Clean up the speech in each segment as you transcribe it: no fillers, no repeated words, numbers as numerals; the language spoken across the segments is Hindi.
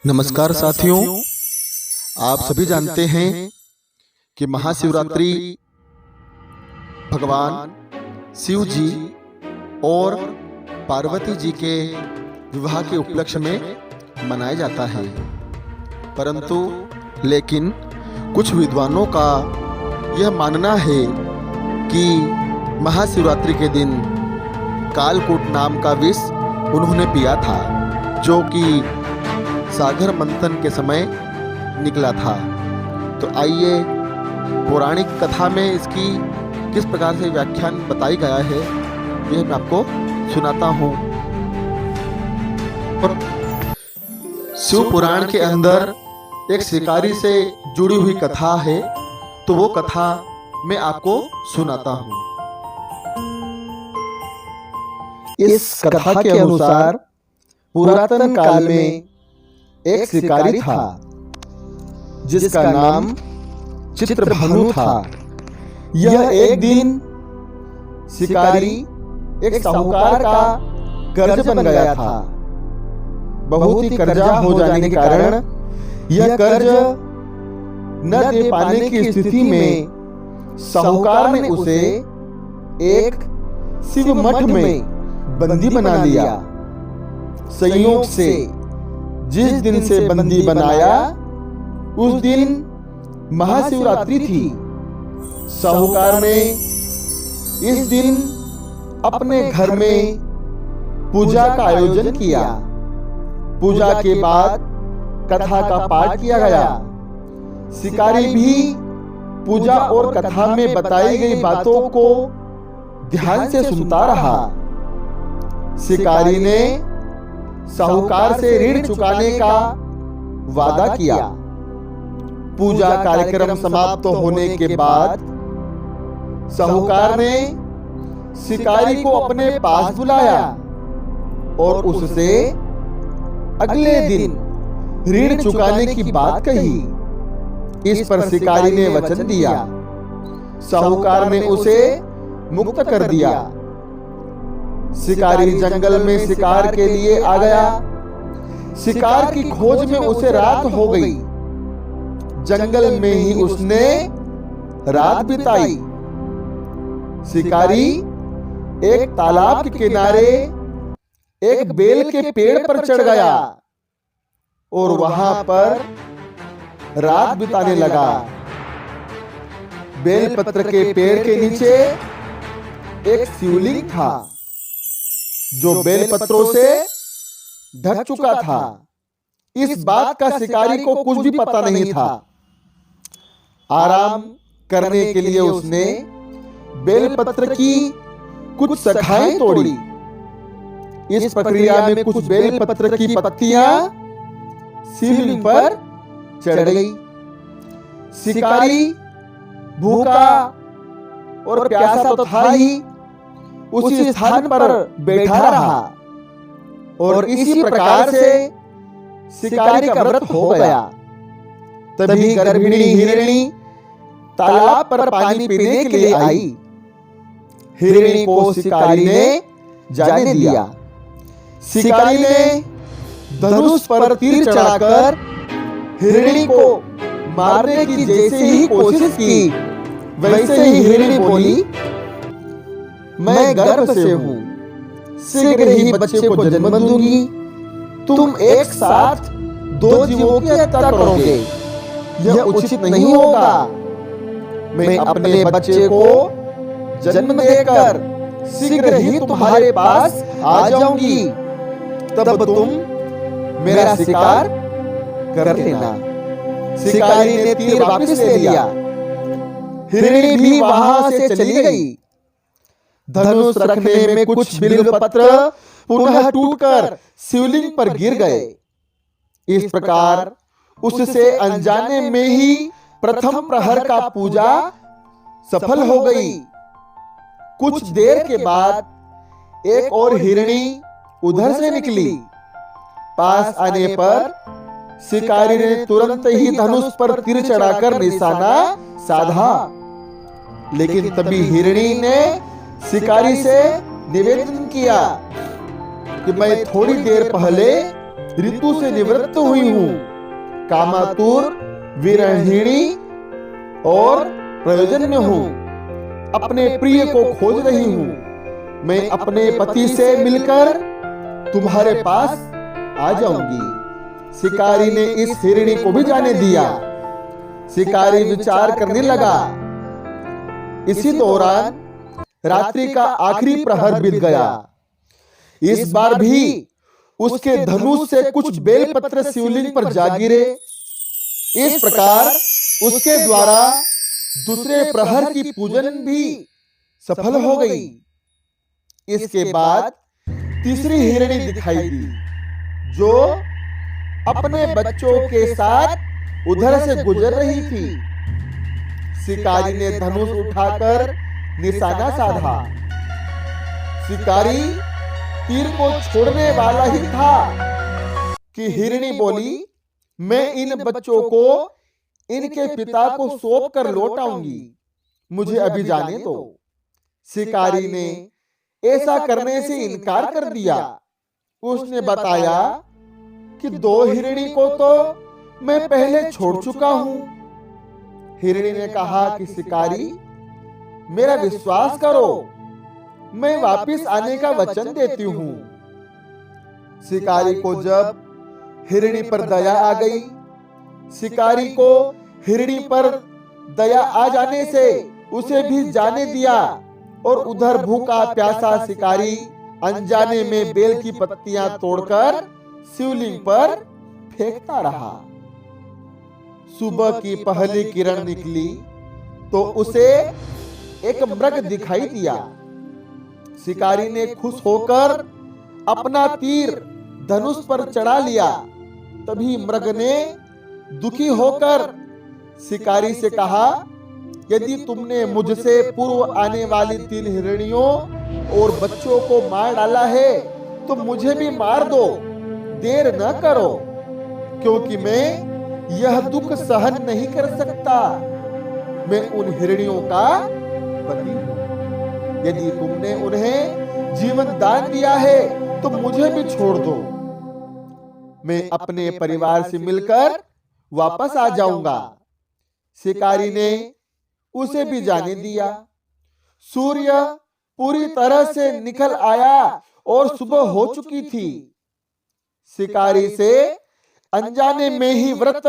नमस्कार साथियों, आप सभी जानते हैं कि महाशिवरात्रि भगवान शिव जी और पार्वती जी के विवाह के उपलक्ष्य में मनाया जाता है। परंतु लेकिन कुछ विद्वानों का यह मानना है कि महाशिवरात्रि के दिन कालकूट नाम का विष उन्होंने पिया था, जो कि सागर मंथन के समय निकला था। तो आइए पौराणिक कथा में इसकी किस प्रकार से व्याख्यान बताई गया है यह मैं आपको सुनाता हूँ। शिव पुराण के अंदर एक शिकारी से जुड़ी हुई कथा है, तो वो कथा मैं आपको सुनाता हूँ। इस कथा के अनुसार पुरातन काल में एक शिकारी था जिसका नाम चित्रभानु था। यह एक दिन शिकारी एक साहूकार का कर्ज बन गया था। बहुत ही कर्जा हो जाने के कारण यह कर्ज न दे पाने की स्थिति में साहूकार ने उसे एक शिव मठ में बंदी बना लिया। संयोग से जिस दिन से बंदी बनाया उस दिन महाशिवरात्रि थी। साहूकार ने इस दिन अपने घर में पूजा का आयोजन किया। पूजा के बाद कथा का पाठ किया गया। शिकारी भी पूजा और कथा में बताई गई बातों को ध्यान से सुनता रहा। शिकारी ने साहूकार से ऋण चुकाने का वादा किया। पूजा कार्यक्रम समाप्त होने के बाद साहूकार ने शिकारी को अपने पास बुलाया और उससे अगले दिन ऋण चुकाने की बात कही। इस पर शिकारी ने वचन दिया। साहूकार ने उसे मुक्त कर दिया। शिकारी जंगल में शिकार के लिए आ गया। शिकार की खोज में उसे रात हो गई। जंगल में ही उसने रात बिताई। शिकारी एक तालाब के किनारे एक बेल के पेड़ पर चढ़ गया और वहां पर रात बिताने लगा। बेल पत्र के पेड़ के नीचे एक शिवलिंग था जो बेल पत्रों से ढक चुका था। इस बात का शिकारी को कुछ भी पता नहीं था। आराम करने के लिए उसने बेल पत्र की कुछ शाखाएं तोड़ी। इस प्रक्रिया में कुछ बेल पत्र की पत्तियां शिवलिंग पर चढ़ गई। शिकारी भूखा और प्यासा तो था ही, उसी स्थान पर बैठा रहा और इसी प्रकार से शिकारी का व्रत हो गया। तभी गर्भिणी हिरणी तालाब पर पानी पीने के लिए आई। हिरणी को शिकारी ने जाने दिया। शिकारी ने धनुष पर तीर चढ़ाकर हिरणी को मारने की जैसे ही कोशिश की, वैसे ही हिरणी बोली, मैं गर्भ से हूं, शीघ्र ही बच्चे को जन्म दूंगी। तुम एक साथ दो जीवों की हत्या करोगे, यह उचित नहीं होगा। मैं अपने बच्चे को जन्म देकर शीघ्र ही तुम्हारे पास आ जाऊंगी, तब तुम मेरा शिकार कर लेना। शिकारी ने तीर वापस ले लिया। हिरणी भी वहां से चली गई। धनुष रखने में कुछ बिल्व पत्र पुनः टूटकर शिवलिंग पर गिर गए। इस प्रकार उससे अनजाने में ही प्रथम प्रहर का पूजा सफल हो गई। कुछ देर के बाद एक और हिरणी उधर से निकली। पास आने पर शिकारी ने तुरंत ही धनुष पर तीर चढ़ाकर निशाना साधा। लेकिन तभी हिरणी ने शिकारी से निवेदन किया कि मैं थोड़ी देर पहले ऋतु से निवृत्त हुई हूं, कामातुर, विरहिणी और प्रयोजन में हूं, अपने प्रिय को खोज रही हूं। मैं अपने पति से मिलकर तुम्हारे पास आ जाऊंगी। शिकारी ने इस हिरणी को भी जाने दिया। शिकारी विचार करने लगा। इसी दौरान रात्रि का आखिरी प्रहर बीत गया। इस बार भी उसके धनुष से कुछ बेलपत्र शिवलिंग पर जा गिरे। इस प्रकार उसके द्वारा दूसरे प्रहर की पूजन भी सफल हो गई। इसके बाद तीसरी हिरणी दिखाई दी, जो अपने बच्चों के साथ उधर से गुजर रही थी। शिकारी ने धनुष उठाकर निशाना साधा। शिकारी तीर को छोड़ने वाला ही था कि हिरणी बोली, मैं इन बच्चों को इनके पिता को सौंप कर लौट आऊंगी, मुझे अभी जाने दो। शिकारी ने ऐसा करने से इनकार कर दिया। उसने बताया कि 2 हिरणी को तो मैं पहले छोड़ चुका हूं। हिरणी ने कहा कि शिकारी, मेरा विश्वास करो, मैं वापस आने का वचन देती हूं। शिकारी को जब हिरणी पर दया आ गई, शिकारी को हिरणी पर दया आ जाने से उसे भी जाने दिया और उधर भूखा प्यासा शिकारी अनजाने में बेल की पत्तियां तोड़कर शिवलिंग पर फेंकता रहा। सुबह की पहली किरण निकली तो उसे एक मृग दिखाई दिया। शिकारी ने खुश होकर अपना तीर धनुष पर चढ़ा लिया। तभी मृग ने दुखी होकर शिकारी से कहा, यदि तुमने मुझसे पूर्व आने वाली 3 हिरणियों और बच्चों को मार डाला है तो मुझे भी मार दो, देर न करो, क्योंकि मैं यह दुख सहन नहीं कर सकता। मैं उन हिरणियों का पति हूं। यदि तुमने उन्हें जीवन दान दिया है तो मुझे भी छोड़ दो, मैं अपने परिवार से मिलकर वापस आ जाऊंगा। शिकारी ने उसे भी जाने दिया। सूर्य पूरी तरह से निकल आया और सुबह हो चुकी थी। शिकारी से अनजाने में ही व्रत,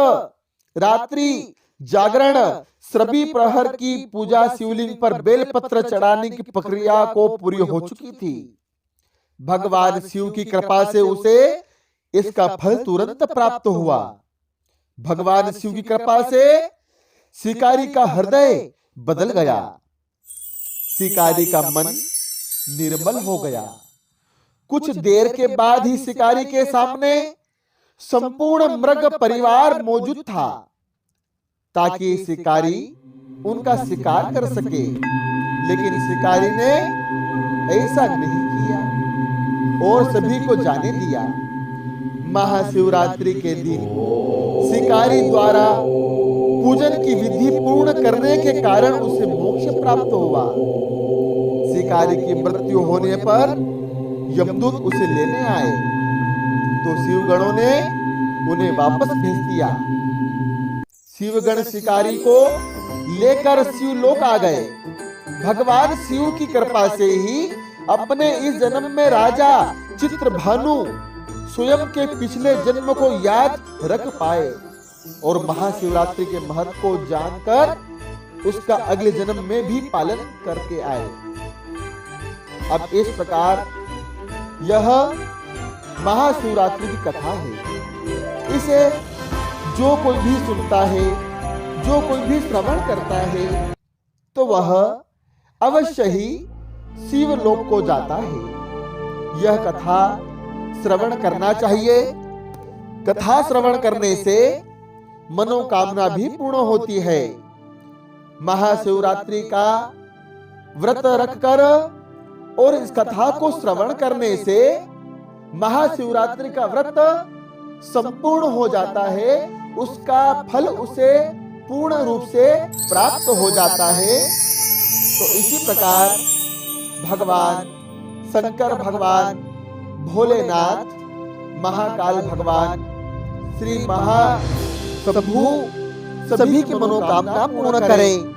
रात्रि जागरण, श्रवी प्रहर की पूजा, शिवलिंग पर बेलपत्र चढ़ाने की प्रक्रिया को पूरी हो चुकी थी। भगवान शिव की कृपा से उसे इसका फल तुरंत प्राप्त हुआ। भगवान शिव की कृपा से शिकारी का हृदय बदल गया। शिकारी का मन निर्मल हो गया। कुछ देर के बाद ही शिकारी के सामने संपूर्ण मृग परिवार मौजूद था, ताकि शिकारी उनका शिकार कर सके। लेकिन शिकारी ने ऐसा नहीं किया और सभी को जाने दिया। महाशिवरात्रि के दिन शिकारी द्वारा पूजन की विधि पूर्ण करने के कारण उसे मोक्ष प्राप्त हुआ। शिकारी की मृत्यु होने पर यमदूत उसे लेने आए तो शिवगणों ने उन्हें वापस भेज दिया। शिवगण शिकारी को लेकर शिवलोक आ गए। भगवान शिव की कृपा से ही अपने इस जन्म में राजा चित्रभानु स्वयं के पिछले जन्म को याद रख पाए और महाशिवरात्रि के महत्व को जानकर उसका अगले जन्म में भी पालन करके आए। अब इस प्रकार यह महाशिवरात्रि की कथा है। इसे जो कोई भी सुनता है, जो कोई भी श्रवण करता है, तो वह अवश्य ही शिवलोक को जाता है। यह कथा श्रवण करना चाहिए। कथा श्रवण करने से मनोकामना भी पूर्ण होती है। महाशिवरात्रि का व्रत रखकर और इस कथा को श्रवण करने से महाशिवरात्रि का व्रत संपूर्ण हो जाता है, उसका फल उसे पूर्ण रूप से प्राप्त हो जाता है। तो इसी प्रकार भगवान शंकर भगवान भोलेनाथ महाकाल भगवान श्री महाप्रभु सभी की मनोकामना पूर्ण करें।